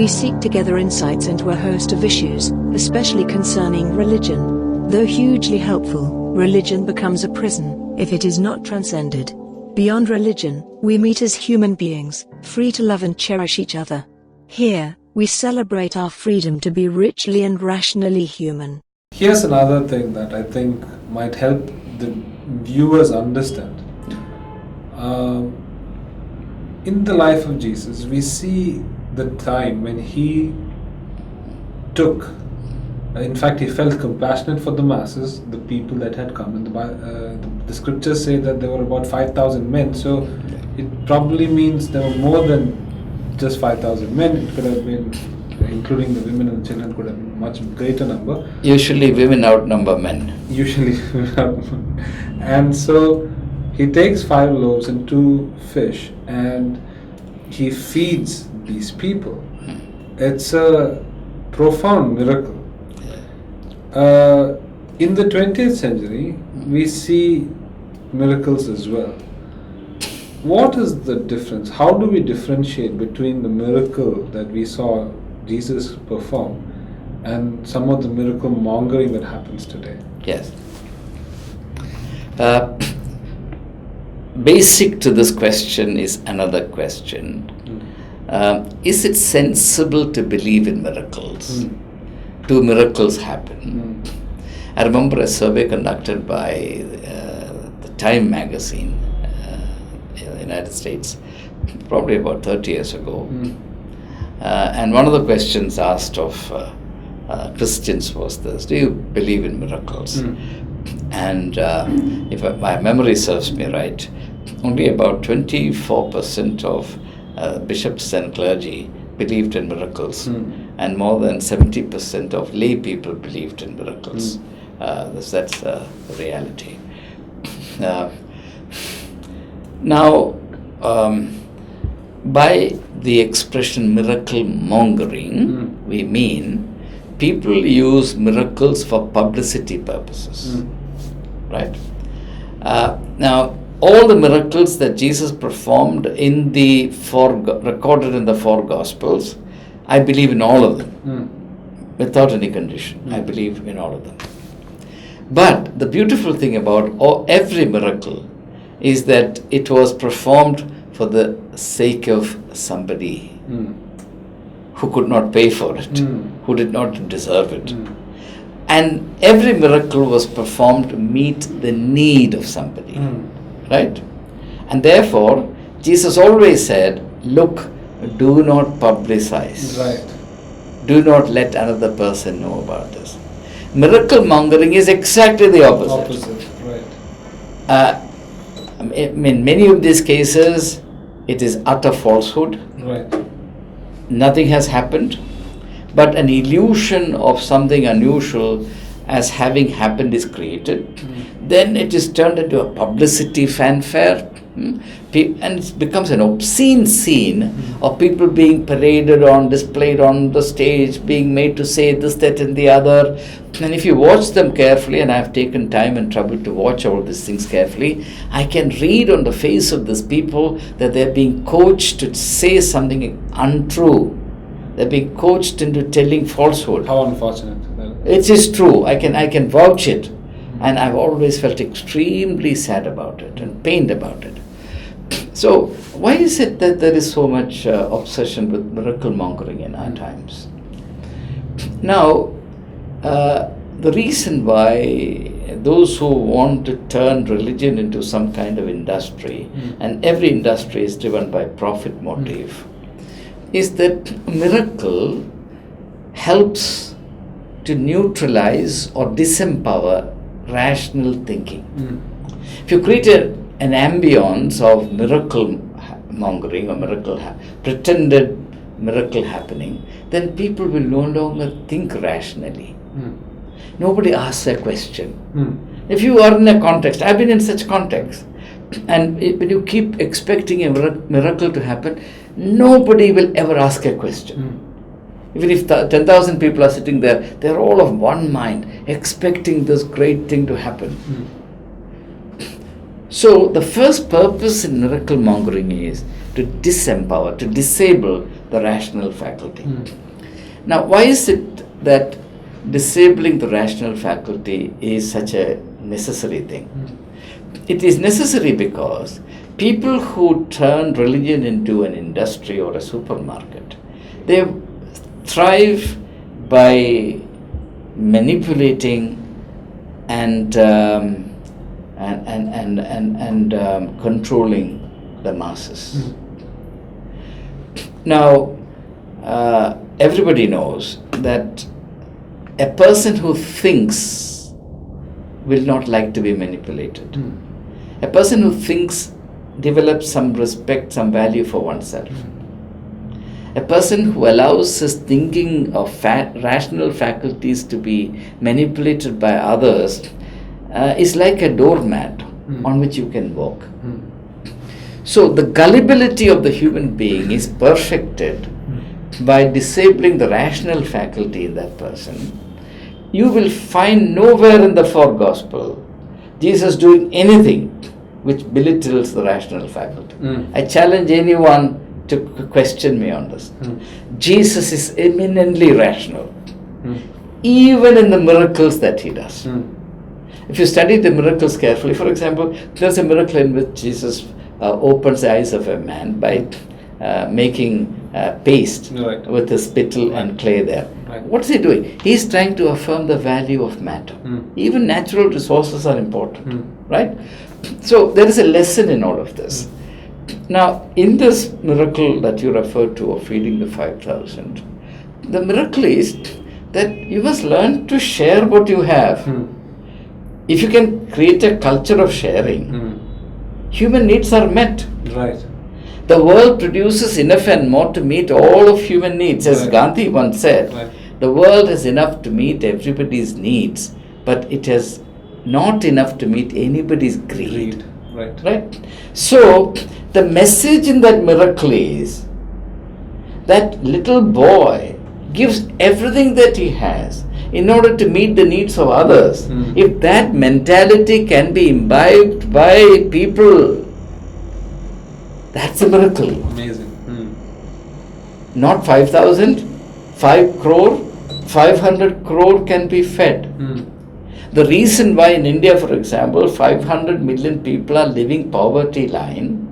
we seek to gather insights into a host of issues, especially concerning religion. Though hugely helpful, religion becomes a prison if it is not transcended. Beyond religion, we meet as human beings, free to love and cherish each other. Here, we celebrate our freedom to be richly and rationally human. Here's another thing that I think might help the viewers understand. In the life of Jesus, we see the time when he took, in fact, he felt compassionate for the masses, the people that had come. And the scriptures say that there were about 5,000 men, so it probably means there were more than just 5,000 men. It could have been, including the women and the children, could have been a much greater number. Usually women outnumber men. And so he takes 5 loaves and 2 fish and he feeds these people. It's a profound miracle. In the 20th century, we see miracles as well. What is the difference? How do we differentiate between the miracle that we saw Jesus perform and some of the miracle mongering that happens today? Yes. Basic to this question is another question. Is it sensible to believe in miracles? Do miracles happen? I remember a survey conducted by the Time magazine in the United States, probably about 30 years ago. And one of the questions asked of Christians was this: do you believe in miracles? And if my memory serves me right, only about 24% of bishops and clergy believed in miracles, and more than 70% of lay people believed in miracles. That's the reality. Now, by the expression miracle mongering, we mean people use miracles for publicity purposes, right? Now, all the miracles that Jesus performed in the recorded in the 4 Gospels, I believe in all of them, without any condition. I believe in all of them. But the beautiful thing about every miracle is that it was performed for the sake of somebody who could not pay for it, who did not deserve it. And every miracle was performed to meet the need of somebody, right? And therefore, Jesus always said, look, do not publicize. Right. Do not let another person know about this. Miracle mongering is exactly the opposite. Right. In many of these cases, it is utter falsehood. Right. Nothing has happened, but an illusion of something unusual as having happened is created. Then it is turned into a publicity fanfare, and it becomes an obscene scene of people being paraded on, displayed on the stage, being made to say this, that, and the other. And if you watch them carefully, and I have taken time and trouble to watch all these things carefully, I can read on the face of these people that they're being coached to say something untrue. They're being coached into telling falsehood. How unfortunate. It is true. I can vouch it. And I've always felt extremely sad about it and pained about it. So why is it that there is so much obsession with miracle mongering in our times? Now, the reason why those who want to turn religion into some kind of industry, and every industry is driven by profit motive, is that miracle helps to neutralize or disempower rational thinking. If you create an ambience of miracle mongering or pretended miracle happening, then people will no longer think rationally. Nobody asks a question. If you are in a context, I've been in such contexts, and when you keep expecting a miracle to happen, nobody will ever ask a question. Even if 10,000 people are sitting there, they're all of one mind, expecting this great thing to happen. So the first purpose in miracle mongering is to disempower, to disable the rational faculty. Now, why is it that disabling the rational faculty is such a necessary thing? It is necessary because people who turn religion into an industry or a supermarket, they thrive by manipulating and controlling the masses. Now, everybody knows that a person who thinks will not like to be manipulated. A person who thinks develops some respect, some value for oneself. A person who allows his thinking of rational faculties to be manipulated by others is like a doormat on which you can walk. So the gullibility of the human being is perfected by disabling the rational faculty in that person. You will find nowhere in the four gospel Jesus doing anything which belittles the rational faculty. I challenge anyone to question me on this. Jesus is eminently rational, even in the miracles that he does. If you study the miracles carefully, for example, there's a miracle in which Jesus opens the eyes of a man by making paste with the spittle and clay there. What's he doing? He's trying to affirm the value of matter. Even natural resources are important, right? So there is a lesson in all of this. Now, in this miracle that you referred to of feeding the 5,000, the miracle is that you must learn to share what you have. If you can create a culture of sharing, human needs are met. Right. The world produces enough and more to meet all of human needs. As Gandhi once said, the world has enough to meet everybody's needs, but it has not enough to meet anybody's greed. Right? So, the message in that miracle is that little boy gives everything that he has in order to meet the needs of others. If that mentality can be imbibed by people, that's a miracle. Amazing. Not 5,000, 5 crore, 500 crore can be fed. The reason why in India, for example, 500 million people are living poverty line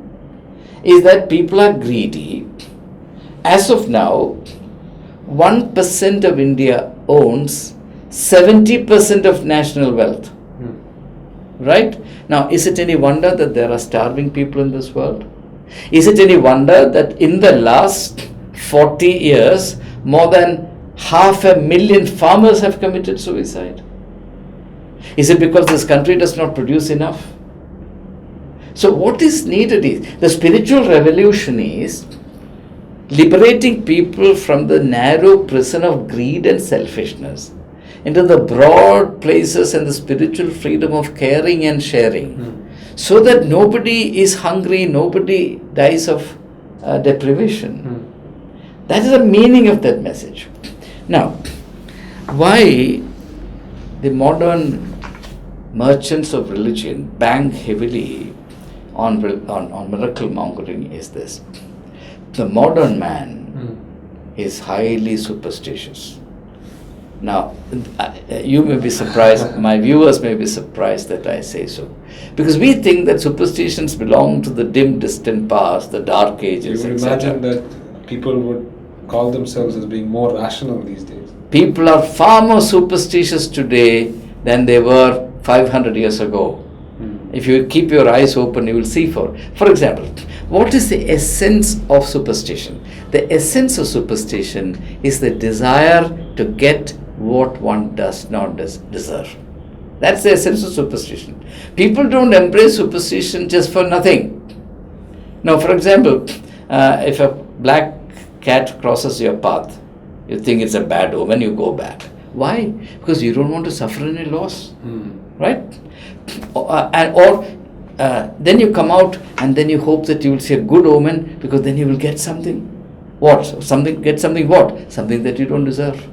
is that people are greedy. As of now, 1% of India owns 70% of national wealth. Right? Now, is it any wonder that there are starving people in this world? Is it any wonder that in the last 40 years, more than 500,000 farmers have committed suicide? Is it because this country does not produce enough? So what is needed is, the spiritual revolution is liberating people from the narrow prison of greed and selfishness into the broad places and the spiritual freedom of caring and sharing, so that nobody is hungry, nobody dies of deprivation. That is the meaning of that message. Now, why the modern merchants of religion bank heavily on miracle mongering is this. The modern man is highly superstitious. Now, you may be surprised, my viewers may be surprised that I say so, because we think that superstitions belong to the dim, distant past, the dark ages, You would etc. imagine that people would call themselves as being more rational these days. People are far more superstitious today than they were 500 years ago. If you keep your eyes open, you will see. For example, what is the essence of superstition? The essence of superstition is the desire to get what one does not deserve. That's the essence of superstition. People don't embrace superstition just for nothing. Now, for example, if a black cat crosses your path, you think it's a bad omen, you go back. Why? Because you don't want to suffer any loss. Right? Then you come out and then you hope that you will see a good omen, because then you will get something. What? Get something what? Something that you don't deserve.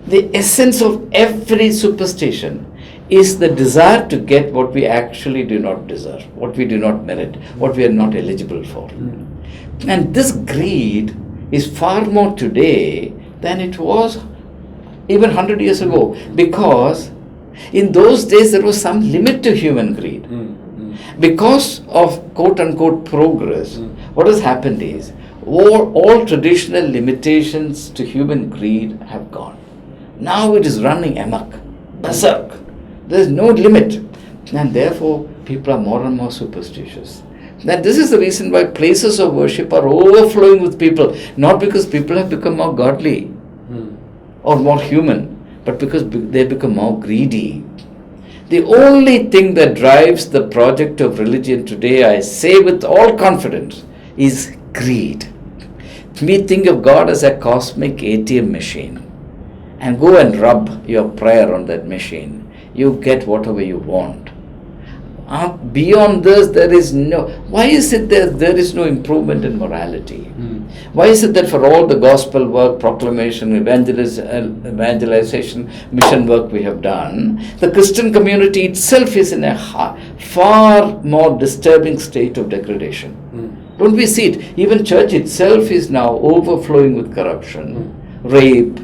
The essence of every superstition is the desire to get what we actually do not deserve, what we do not merit, what we are not eligible for. And this greed is far more today than it was even 100 years ago, because in those days there was some limit to human greed. Because of quote-unquote progress, what has happened is all traditional limitations to human greed have gone. Now it is running amok, berserk. There is no limit, and therefore people are more and more superstitious. Now this is the reason why places of worship are overflowing with people, not because people have become more godly or more human, but because they become more greedy. The only thing that drives the project of religion today, I say with all confidence, is greed. We think of God as a cosmic ATM machine, and go and rub your prayer on that machine. You get whatever you want. Beyond this, there is no. Why is it that there is no improvement in morality? Why is it that for all the gospel work, proclamation, evangelization, mission work we have done, the Christian community itself is in a far more disturbing state of degradation? Don't we see it? Even church itself is now overflowing with corruption, rape,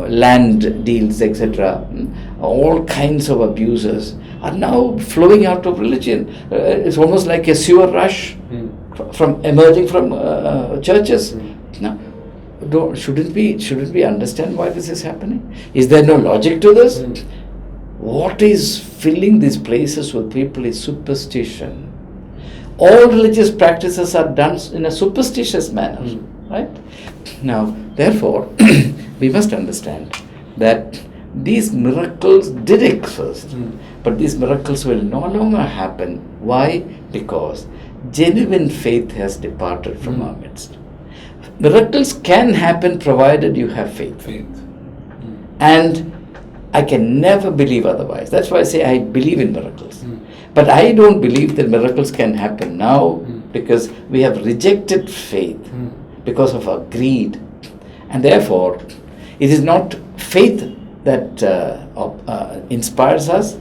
land deals, etc. All kinds of abuses are now flowing out of religion. It's almost like a sewer rush from emerging from churches. Now, shouldn't we understand why this is happening? Is there no logic to this? What is filling these places with people is superstition. All religious practices are done in a superstitious manner, right? Now, therefore, we must understand that these miracles did exist, but these miracles will no longer happen. Why? Because genuine faith has departed from our midst. Miracles can happen provided you have faith. And I can never believe otherwise. That's why I say I believe in miracles. But I don't believe that miracles can happen now because we have rejected faith because of our greed. And therefore, it is not faith that inspires us.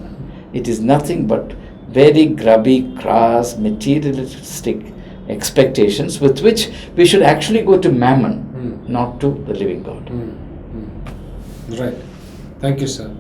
It is nothing but very grubby, crass, materialistic expectations with which we should actually go to Mammon, not to the living God. Right. Thank you, sir.